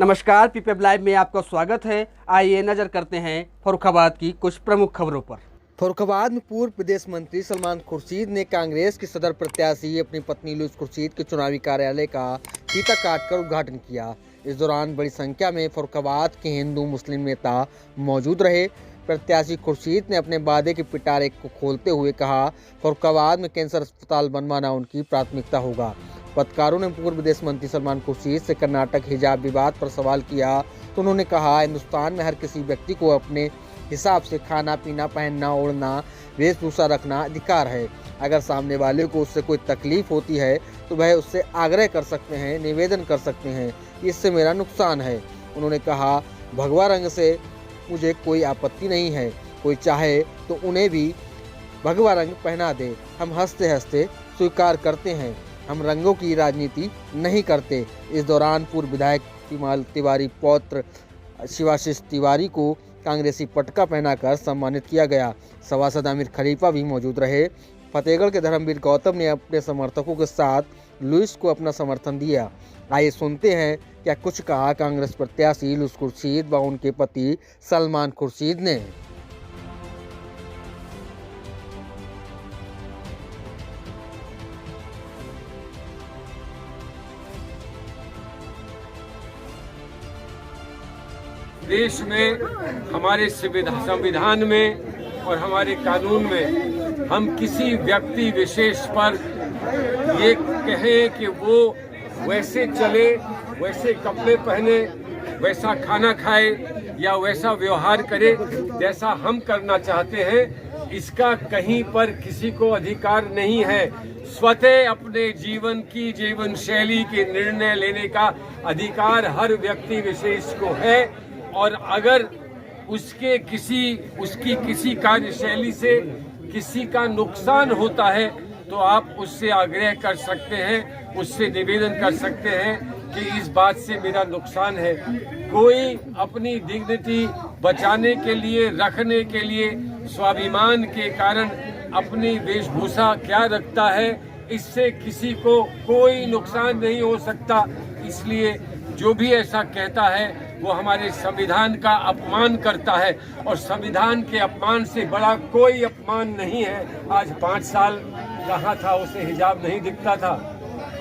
नमस्कार, PPF live में आपका स्वागत है। आइए नजर करते हैं फर्रुखाबाद की कुछ प्रमुख खबरों पर। फर्रुखाबाद में पूर्व विदेश मंत्री सलमान खुर्शीद ने कांग्रेस की सदर प्रत्याशी अपनी पत्नी लुईस खुर्शीद के चुनावी कार्यालय का फीता काटकर उद्घाटन किया। इस दौरान बड़ी संख्या में फर्रुखाबाद के हिंदू मुस्लिम नेता मौजूद रहे। प्रत्याशी खुर्शीद ने अपने वादे के पिटारे को खोलते हुए कहा, फर्रुखाबाद में कैंसर अस्पताल बनवाना उनकी प्राथमिकता होगा। पत्रकारों ने पूर्व विदेश मंत्री सलमान खुर्शीद से कर्नाटक हिजाब विवाद पर सवाल किया तो उन्होंने कहा, हिंदुस्तान में हर किसी व्यक्ति को अपने हिसाब से खाना पीना, पहनना, ओढ़ना, वेशभूषा रखना अधिकार है। अगर सामने वाले को उससे कोई तकलीफ होती है तो वह उससे आग्रह कर सकते हैं, निवेदन कर सकते हैं, इससे मेरा नुकसान है। उन्होंने कहा, भगवा रंग से मुझे कोई आपत्ति नहीं है, कोई चाहे तो उन्हें भी भगवा रंग पहना दे, हम हंसते हंसते स्वीकार करते हैं, हम रंगों की राजनीति नहीं करते। इस दौरान पूर्व विधायक तिमाल तिवारी पौत्र शिवाशीष तिवारी को कांग्रेसी पटका पहनाकर सम्मानित किया गया। सभासद आमिर खलीफा भी मौजूद रहे। फतेहगढ़ के धर्मवीर गौतम ने अपने समर्थकों के साथ लुईस को अपना समर्थन दिया। आइए सुनते हैं क्या कुछ कहा कांग्रेस प्रत्याशी लुईस खुर्शीद व उनके पति सलमान खुर्शीद ने। देश में, हमारे संविधान में और हमारे कानून में हम किसी व्यक्ति विशेष पर ये कहें कि वो वैसे चले, वैसे कपड़े पहने, वैसा खाना खाए या वैसा व्यवहार करे जैसा हम करना चाहते हैं, इसका कहीं पर किसी को अधिकार नहीं है। स्वतः अपने जीवन की जीवन शैली के निर्णय लेने का अधिकार हर व्यक्ति विशेष को है और अगर उसकी किसी कार्यशैली से किसी का नुकसान होता है तो आप उससे आग्रह कर सकते हैं, उससे निवेदन कर सकते हैं कि इस बात से मेरा नुकसान है। कोई अपनी डिग्निटी बचाने के लिए, रखने के लिए, स्वाभिमान के कारण अपनी वेशभूषा क्या रखता है, इससे किसी को कोई नुकसान नहीं हो सकता। इसलिए जो भी ऐसा कहता है वो हमारे संविधान का अपमान करता है और संविधान के अपमान से बड़ा कोई अपमान नहीं है। आज 5 साल कहाँ था, उसे हिजाब नहीं दिखता था।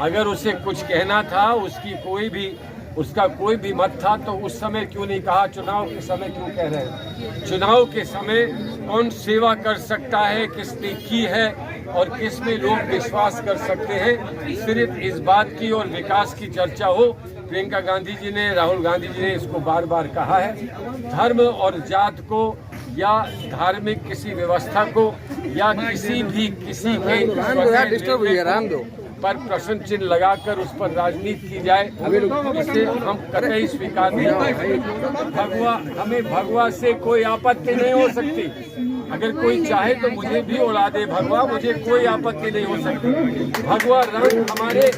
अगर उसे कुछ कहना था, उसका कोई भी मत था तो उस समय क्यों नहीं कहा? चुनाव के समय क्यों कह रहे हैं? चुनाव के समय कौन सेवा कर सकता है, किसने की है और किस में लोग विश्वास कर सकते हैं, सिर्फ इस बात की और विकास की चर्चा हो। प्रियंका गांधी जी ने, राहुल गांधी जी ने इसको बार बार कहा है। धर्म और जात को या धार्मिक किसी व्यवस्था को या किसी के पर प्रश्न चिन्ह लगाकर उस पर राजनीति की जाए, इसे हम कतई स्वीकार नहीं करेंगे। हमें भगवा से कोई आपत्ति नहीं हो सकती। अगर कोई चाहे तो मुझे भी उड़ा दे भगवा, मुझे कोई आपत्ति नहीं हो सकती। भगवा रंग हमारे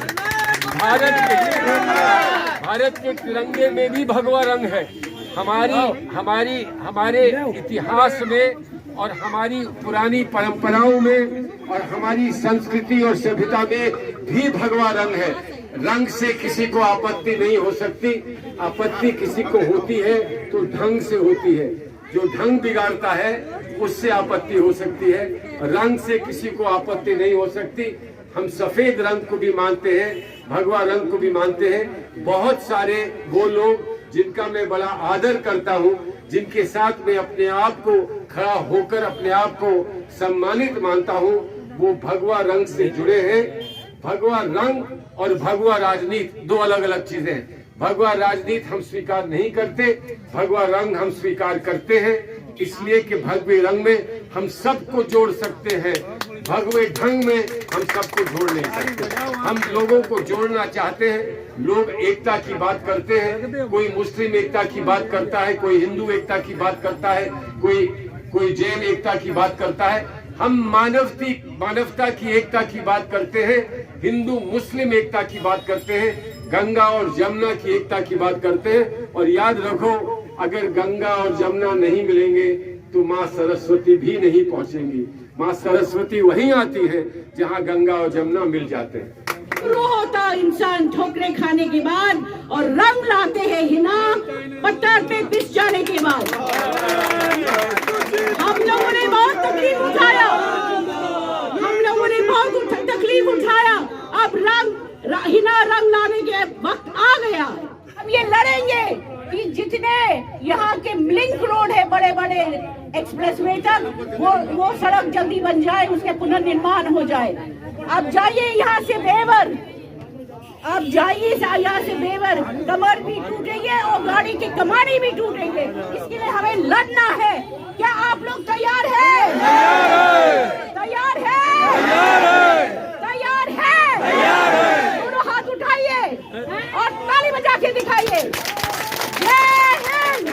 भारत के तिरंगे में भी भगवा रंग है। हमारे इतिहास में और हमारी पुरानी परंपराओं में और हमारी संस्कृति और सभ्यता में भी भगवा रंग है। रंग से किसी को आपत्ति नहीं हो सकती। आपत्ति किसी को होती है तो ढंग से होती है। जो ढंग बिगाड़ता है उससे आपत्ति हो सकती है, रंग से किसी को आपत्ति नहीं हो सकती। हम सफेद रंग को भी मानते हैं, भगवा रंग को भी मानते हैं। बहुत सारे वो लोग जिनका मैं बड़ा आदर करता हूं, जिनके साथ मैं अपने आप को खड़ा होकर अपने आप को सम्मानित मानता हूं, वो भगवा रंग से जुड़े हैं। भगवा रंग और भगवा राजनीति दो अलग अलग चीजें हैं। भगवा राजनीति हम स्वीकार नहीं करते, भगवा रंग हम स्वीकार करते हैं, इसलिए कि भगवे रंग में हम सबको जोड़ सकते हैं, भगवे ढंग में हम सबको जोड़ नहीं सकते। हम लोगों को जोड़ना चाहते हैं। लोग एकता की बात करते हैं, कोई मुस्लिम एकता की बात करता है, कोई हिंदू एकता की बात करता है, कोई जैन एकता की बात करता है। हम मानवता की एकता की बात करते हैं, हिंदू मुस्लिम एकता की बात करते हैं, गंगा और जमुना की एकता की बात करते हैं। और याद रखो, अगर गंगा और जमुना नहीं मिलेंगे तो माँ सरस्वती भी नहीं पहुँचेंगी। माँ सरस्वती वहीं आती है जहाँ गंगा और जमुना मिल जाते हैं। होता इंसान ठोकरें खाने के बाद और रंग लाते हैं हिना पत्थर पे पिस जाने के बाद। हम लोगों ने बहुत तकलीफ उठाया, अब हिना रंग लाने के वक्त आ गया। हम ये लड़ेंगे कि जितने यहाँ के लिंक रोड है बड़े बड़े एक्सप्रेसवे तक, वो सड़क जल्दी बन जाए, उसके पुनर्निर्माण हो जाए। अब जाइए यहाँ से बेवर, कमर भी टूटेंगे और गाड़ी की कमानी भी टूटेंगे। इसके लिए हमें लड़ना है। क्या आप लोग तैयार हैं? तैयार है? दोनों हाथ उठाइए और ताली बजा के दिखाइए। जय हिंद।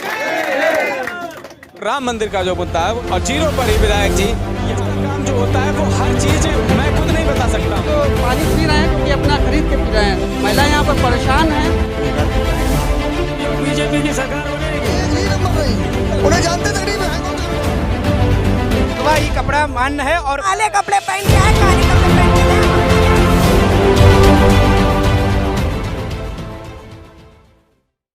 राम मंदिर का जो मुद्दा है और जीरो पर ही विधायक जी ये काम जो होता है वो हर चीज मैं खुद नहीं बता सकता। तो पानी पी रहे हैं क्योंकि अपना खरीद के पी रहे हैं। महिला यहाँ पर परेशान है। बीजेपी की सरकार बनेगी। उन्हें जानते तकरीब है ये कपड़ा मान्य है और काले कपड़े पहन के आए, काले कपड़े